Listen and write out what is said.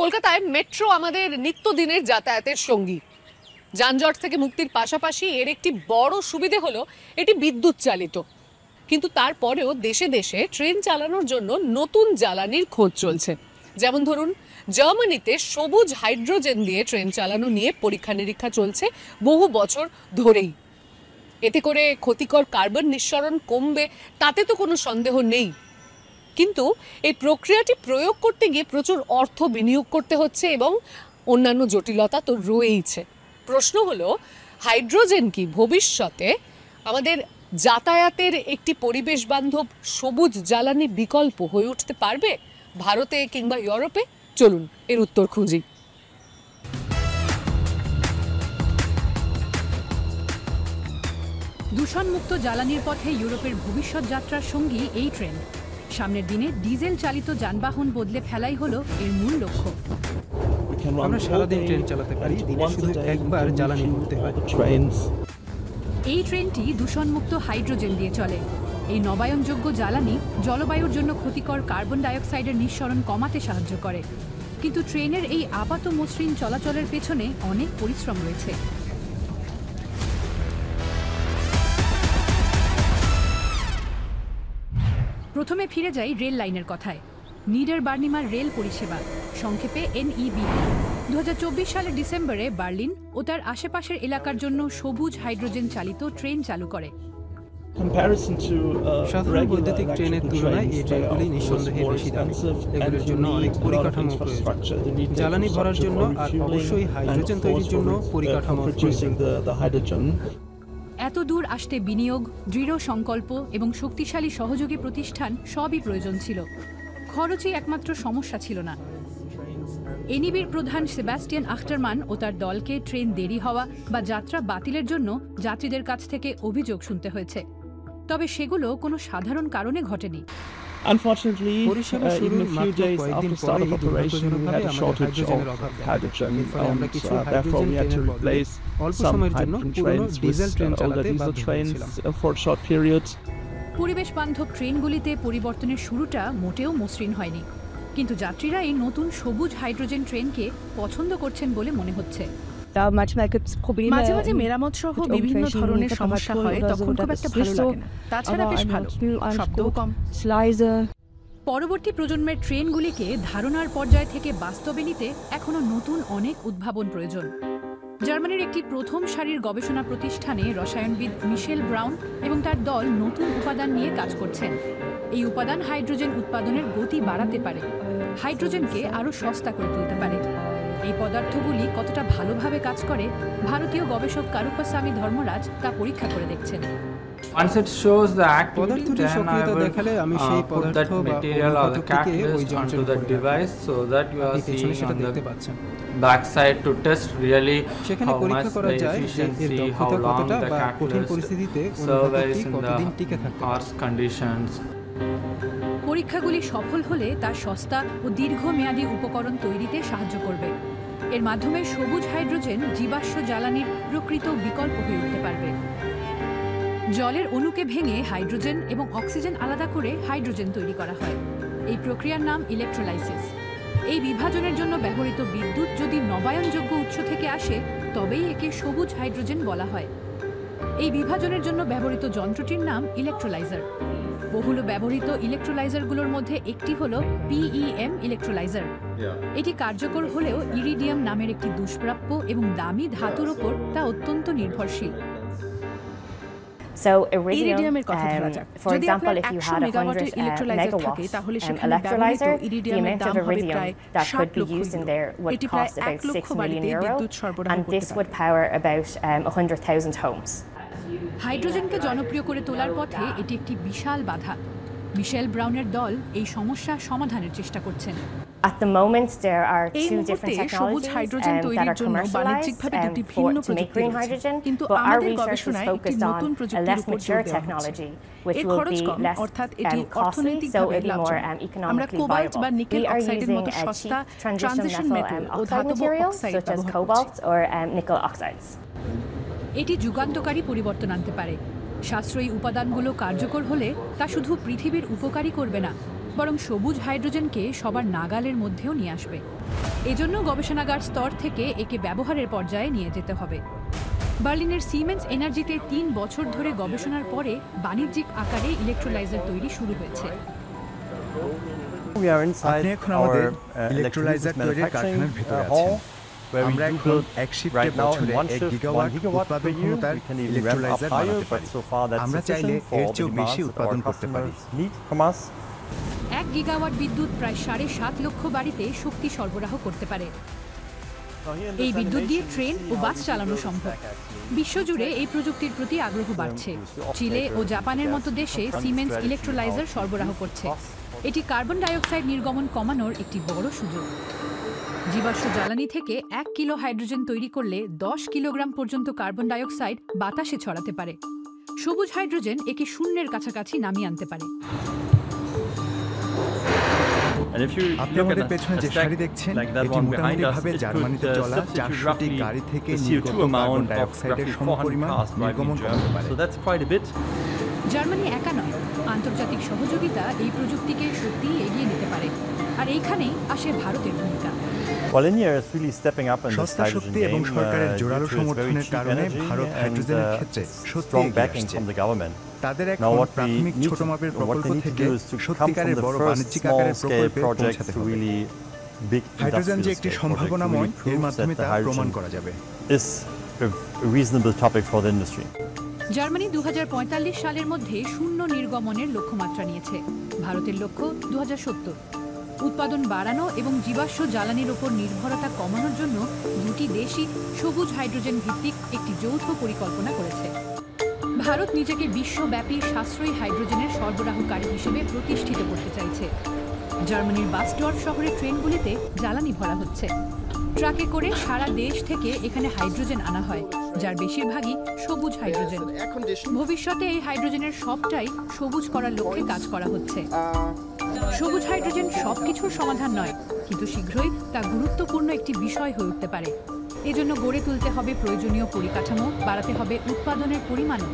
কলকাতায় মেট্রো আমাদের নিত্যদিনের যাতায়াতের সঙ্গী। যানজট থেকে মুক্তির পাশাপাশি এর একটি বড় সুবিধে হলো এটি বিদ্যুৎ চালিত। কিন্তু তারপরেও দেশে দেশে ট্রেন চালানোর জন্য নতুন জ্বালানির খোঁজ চলছে। যেমন ধরুন, জার্মানিতে সবুজ হাইড্রোজেন দিয়ে ট্রেন চালানো নিয়ে পরীক্ষা নিরীক্ষা চলছে বহু বছর ধরেই। এতে করে ক্ষতিকর কার্বন নিঃসরণ কমবে তাতে তো কোনো সন্দেহ নেই, কিন্তু এই প্রক্রিয়াটি প্রয়োগ করতে গিয়ে প্রচুর অর্থ বিনিয়োগ করতে হচ্ছে এবং অন্যান্য জটিলতা তো রয়েইছে। প্রশ্ন হলো, হাইড্রোজেন কি ভবিষ্যতে আমাদের যাতায়াতের একটি পরিবেশ বান্ধব সবুজ জ্বালানি বিকল্প হয়ে উঠতে পারবে ভারতে কিংবা ইউরোপে? চলুন এর উত্তর খুঁজি। দূষণমুক্ত জ্বালানির পথে ইউরোপের ভবিষ্যৎ যাত্রার সঙ্গী এই ট্রেন। সামনের দিনে ডিজেল চালিত যানবাহন বদলে ফেলাই হলো এর মূল লক্ষ্য। আমরা সারাদিন ট্রেন চালাতে পারি, দিনে শুধু একবার জ্বালানি ভরতে হয়। এই ট্রেনটি দূষণমুক্ত হাইড্রোজেন দিয়ে চলে। এই নবায়নযোগ্য জ্বালানি জলবায়ুর জন্য ক্ষতিকর কার্বন ডাইঅক্সাইডের নিঃসরণ কমাতে সাহায্য করে। কিন্তু ট্রেনের এই আপাত মসৃণ চলাচলের পেছনে অনেক পরিশ্রম রয়েছে। প্রথমে ফিরে যাই রেল লাইনের কথায়। নিডারবার্নিমার রেল পরিষেবা, সংক্ষেপে NEB, 2024 সালের ডিসেম্বরে বার্লিন ও তার আশেপাশের এলাকার জন্য সবুজ হাইড্রোজেন চালিত ট্রেন চালু করে। সাধারণ বৈদ্যুতিক ট্রেনের তুলনায় এই ট্রেনগুলি নিঃসন্দেহে বেশি দামি। এগুলোর জন্য অনেক পরিকাঠামো প্রয়োজন, জ্বালানি ভরার জন্য আর অবশ্যই হাইড্রোজেন তৈরির জন্য পরিকাঠামো প্রয়োজন। এত দূর আসতে বিনিয়োগ, দৃঢ় সংকল্প এবং শক্তিশালী সহযোগী প্রতিষ্ঠান সবই প্রয়োজন ছিল। খরচই একমাত্র সমস্যা ছিল না। NEBর প্রধান সেবাস্টিয়ান আখটারমান ও তার দলকে ট্রেন দেরি হওয়া বা যাত্রা বাতিলের জন্য যাত্রীদের কাছ থেকে অভিযোগ শুনতে হয়েছে, তবে সেগুলো কোনো সাধারণ কারণে ঘটেনি। পরিষেবা শুরুর মাত্র কয়েকদিন পরে দুর্ভাগ্যজনকভাবে আমাদের হাইড্রোজেনের অভাব হয়। ফলে আমরা কিছু হাইড্রোজেন ট্রেনের বদলে অল্প সময়ের জন্য পুরনো ডিজেল ট্রেন চালাতে বাধ্য হয়েছিলাম। পরিবেশ বান্ধব ট্রেনগুলিতে পরিবর্তনের শুরুটা মোটেও মসৃণ হয়নি, কিন্তু যাত্রীরা এই নতুন সবুজ হাইড্রোজেন ট্রেনকে পছন্দ করছেন বলে মনে হচ্ছে। মাঝে মাঝে মেরামত সহ বিভিন্ন ধরনের সমস্যা হয়, তখন খুব একটা ভালো লাগে না। তাছাড়া বেশ ভালো, শব্দও কম। পরবর্তী প্রজন্মের ট্রেনগুলিকে ধারণার পর্যায় থেকে বাস্তবে নিতে এখনো নতুন অনেক উদ্ভাবন প্রয়োজন। জার্মানির একটি প্রথম সারির গবেষণা প্রতিষ্ঠানে রসায়নবিদ মিশেল ব্রাউন এবং তার দল নতুন উপাদান নিয়ে কাজ করছেন। এই উপাদান হাইড্রোজেন উৎপাদনের গতি বাড়াতে পারে, হাইড্রোজেনকে আরও সস্তা করে তুলতে পারে। এই পদার্থগুলি কতটা ভালোভাবে কাজ করে ভারতীয় গবেষক কারুপ্পাস্বামী ধর্মরাজ তা পরীক্ষা করে দেখছেন। পদার্থটি সক্রিয়তা দেখালে আমি সেই পদার্থ বা অনুঘটকটিকে ওই যন্ত্রের উপরে সেটা দেখতে পাচ্ছেন। সেখানে পরীক্ষা করা যায় যে এর দক্ষতা কতটা বা কঠিন পরিস্থিতিতে অনুঘটকটি কতদিন টিকে থাকতে পারে। পরীক্ষাগুলি সফল হলে তা সস্তা ও দীর্ঘমেয়াদী উপকরণ তৈরিতে সাহায্য করবে। এর মাধ্যমে সবুজ হাইড্রোজেন জীবাশ্ম জ্বালানির প্রকৃত বিকল্প হয়ে উঠতে পারবে। জলের অণুকে ভেঙে হাইড্রোজেন এবং অক্সিজেন আলাদা করে হাইড্রোজেন তৈরি করা হয়। এই প্রক্রিয়ার নাম ইলেকট্রোলাইসিস। এই বিভাজনের জন্য ব্যবহৃত বিদ্যুৎ যদি নবায়নযোগ্য উৎস থেকে আসে তবেই একে সবুজ হাইড্রোজেন বলা হয়। এই বিভাজনের জন্য ব্যবহৃত যন্ত্রটির নাম ইলেকট্রোলাইজার। বহুল ব্যবহৃত ইলেকট্রোলাইজারগুলোর মধ্যে একটি হল PEM ইলেকট্রোলাইজার। এটি কার্যকর হলেও ইরিডিয়াম নামের একটি দুষ্প্রাপ্য এবং দামি ধাতুর ওপর তা অত্যন্ত নির্ভরশীল। So ইরিডিয়ামের কথা ধরা যাক, যদি আপনার 100 মেগাওয়াটের ইলেকট্রোলাইজার থাকে তাহলে সেখানে ব্যবহৃত ইরিডিয়ামের দাম হবে প্রায় 60 লক্ষ ইউরো। এটি প্রায় 1 লক্ষ বাড়িতে বিদ্যুৎ সরবরাহ করতে পারে। হাইড্রোজেনকে জনপ্রিয় করে তোলার পথে এটি একটি বিশাল বাধা। মিশেল ব্রাউনের দল এই সমস্যা সমাধানের চেষ্টা করছেন। এই মুহূর্তে সবুজ হাইড্রোজেন তৈরির জন্য বাণিজ্যিকভাবে দুটি ভিন্ন প্রযুক্তি রয়েছে, কিন্তু আমাদের গবেষণায় একটি নতুন প্রযুক্তির উপর জোর দেওয়া হচ্ছে। এর খরচ কম, অর্থাৎ এটি অর্থনৈতিকভাবে লাভজনক। আমরা কোবাল্ট বা নিকেল অক্সাইডের মতো সস্তা ট্রানজিশন মেটাল ও ধাতব অক্সাইড ব্যবহার করছি। এটি যুগান্তকারী পরিবর্তন আনতে পারে। সাশ্রয়ী উপাদানগুলো কার্যকর হলে তা শুধু পৃথিবীর উপকারই করবে না, বরং সবুজ হাইড্রোজেনকে সবার নাগালের মধ্যেও নিয়ে আসবে। এজন্য গবেষণাগার স্তর থেকে একে ব্যবহারের পর্যায়ে নিয়ে যেতে হবে। বার্লিনের সিমেন্স এনার্জিতে ৩ বছর ধরে গবেষণার পরে বাণিজ্যিক আকারে ইলেকট্রোলাইজার তৈরি শুরু হয়েছে। আপনি এখন আমাদের ইলেকট্রোলাইজার তৈরির কারখানার ভিতরে আছেন। আমরা এখন এক শিফটে বছরে ১ গিগাওয়াট উৎপাদন ক্ষমতার ইলেকট্রোলাইজার বানাতে পারি। আমরা চাইলে এর চেয়েও বেশি উৎপাদন করতে পারি। ১ গিগাওয়াট বিদ্যুৎ প্রায় ৭.৫ লক্ষ বাড়িতে শক্তি সরবরাহ করতে পারে। এই বিদ্যুৎ দিয়ে ট্রেন ও বাস চালানো সম্ভব। বিশ্বজুড়ে এই প্রযুক্তির প্রতি আগ্রহ বাড়ছে। চিলে ও জাপানের মতো দেশে সিমেন্স ইলেকট্রোলাইজার সরবরাহ করছে। এটি কার্বন ডাইঅক্সাইড নির্গমন কমানোর একটি বড় সুযোগ। জীবাশ্ম জ্বালানি থেকে ১ কিলো হাইড্রোজেন তৈরি করলে ১০ কিলোগ্রাম পর্যন্ত কার্বন ডাইঅক্সাইড বাতাসে ছড়াতে পারে। সবুজ হাইড্রোজেন একে শূন্যের কাছাকাছি নামিয়ে আনতে পারে। আপনি আমাদের পেছনে যে সারি দেখছেন, এটি মোটামুটিভাবে জার্মানিতে চলা ৪০০টি গাড়ি থেকে নির্গত কার্বন ডাইঅক্সাইডের সমপরিমাণ নির্গমন করতে পারে। জার্মানি একা নয়, আন্তর্জাতিক সহযোগিতা এই প্রযুক্তিকে সত্যিই এগিয়ে নিতে পারে। আর এইখানেই আসে ভারতের ভূমিকা। সস্তা শক্তি এবং সরকারের জোরালো সমর্থনের কারণে ভারত হাইড্রোজেনের ক্ষেত্রে সত্যি এগিয়ে আসছে। তাদের এখন প্রাথমিক ছোট মাপের প্রকল্প থেকে সত্যিকারের বড় বাণিজ্যিক আকারের প্রকল্পে পৌঁছাতে হবে। হাইড্রোজেন যে একটি সম্ভাবনাময়, এর মাধ্যমে তা প্রমাণ করা যাবে। জার্মানি ২০৪৫ সালের মধ্যে শূন্য নির্গমনের লক্ষ্যমাত্রা নিয়েছে। ভারতের লক্ষ্য ২০৭০। উৎপাদন বাড়ানো এবং জীবাশ্ম জ্বালানির ওপর নির্ভরতা কমানোর জন্য দুটি দেশই সবুজ হাইড্রোজেন ভিত্তিক একটি যৌথ পরিকল্পনা করেছে। ভারত নিজেকে বিশ্বব্যাপী সাশ্রয়ী হাইড্রোজেনের সরবরাহকারী হিসেবে প্রতিষ্ঠিত করতে চাইছে। জার্মানির বাসডর্ফ শহরের ট্রেনগুলিতে জ্বালানি ভরা হচ্ছে। ট্রাকে করে সারা দেশ থেকে এখানে হাইড্রোজেন আনা হয়, যার বেশিরভাগই সবুজ হাইড্রোজেন। ভবিষ্যতে এই হাইড্রোজেনের সবটাই সবুজ করার লক্ষ্যে কাজ করা হচ্ছে। সবুজ হাইড্রোজেন সবকিছুর সমাধান নয়, কিন্তু শীঘ্রই তা গুরুত্বপূর্ণ একটি বিষয় হয়ে উঠতে পারে। এজন্য গড়ে তুলতে হবে প্রয়োজনীয় পরিকাঠামো, বাড়াতে হবে উৎপাদনের পরিমাণও।